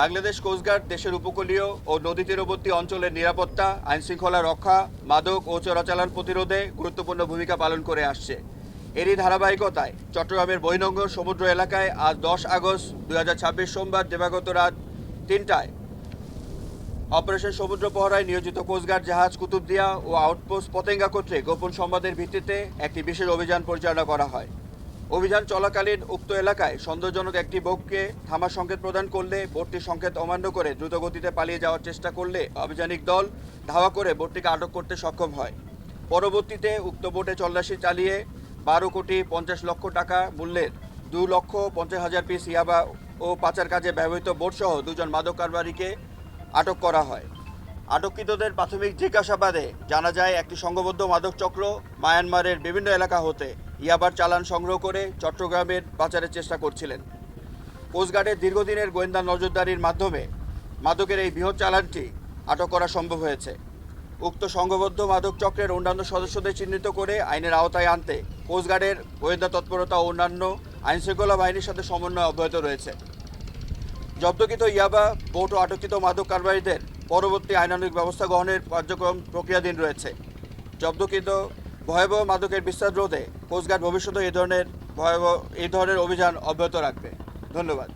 Bangladesh coast guard দেশের উপকূলীয় ও নদী তীরবর্তী অঞ্চলের নিরাপত্তা, আইনশৃঙ্খলা রক্ষা, মাদক ও চোরাচালান প্রতিরোধে গুরুত্বপূর্ণ ভূমিকা পালন করে আসছে। এরই ধারাবাহিকতায় চট্টগ্রামের বহির্নোঙর সমুদ্র এলাকায় আজ 10 আগস্ট 2026 সোমবার দিবাগত রাত 3টায় অপারেশন সমুদ্র পহরায় নিয়োজিত কোস্টগার্ড জাহাজ কুতুবদিয়া ও আউটপোস্ট পতেঙ্গা কর্তৃক গোপন সংবাদের ভিত্তিতে একটি বিশেষ অভিযান পরিচালনা করা হয়। অভিযান চলাকালীন উক্ত এলাকায় সন্দেহজনক একটি বোটকে থামার সংকেত প্রদান করলে বোটটির সংকেত অমান্য করে দ্রুতগতিতে পালিয়ে যাওয়ার চেষ্টা করলে অভিযানিক দল ধাওয়া করে বোটটিকে আটক করতে সক্ষম হয়। পরবর্তীতে উক্ত বোটে তল্লাশি চালিয়ে 12,50,00,000 টাকা মূল্যের 2,50,000 পিস ইয়াবা ও পাচার কাজে ব্যবহৃত বোটসহ দুজন মাদক কারবারিকে আটক করা হয়। আটককৃতদের প্রাথমিক জিজ্ঞাসাবাদে জানা যায় একটি সংঘবদ্ধ মাদক চক্র মায়ানমারের বিভিন্ন এলাকা হতে ইয়াবার চালান সংগ্রহ করে চট্টগ্রামের পাচারের চেষ্টা করছিলেন। কোস্টগার্ডের দীর্ঘদিনের গোয়েন্দা নজরদারির মাধ্যমে মাদকের এই বৃহৎ চালানটি আটক করা সম্ভব হয়েছে। উক্ত সংঘবদ্ধ মাদক চক্রের অন্যান্য সদস্যদের চিহ্নিত করে আইনের আওতায় আনতে কোস্টগার্ডের গোয়েন্দা তৎপরতা ও অন্যান্য আইনশৃঙ্খলা বাহিনীর সাথে সমন্বয় অব্যাহত রয়েছে। জব্দকৃত ইয়াবা, বোট ও আটককৃত মাদক কারবারিদের পরবর্তী আইনানুগ ব্যবস্থা গ্রহণের কার্যক্রম প্রক্রিয়াধীন রয়েছে। জব্দকৃত ভয়াবহ মাদকের বিস্তার রোধে কোস্টগার্ড ভবিষ্যতে এই ধরনের অভিযান অব্যাহত রাখবে। ধন্যবাদ।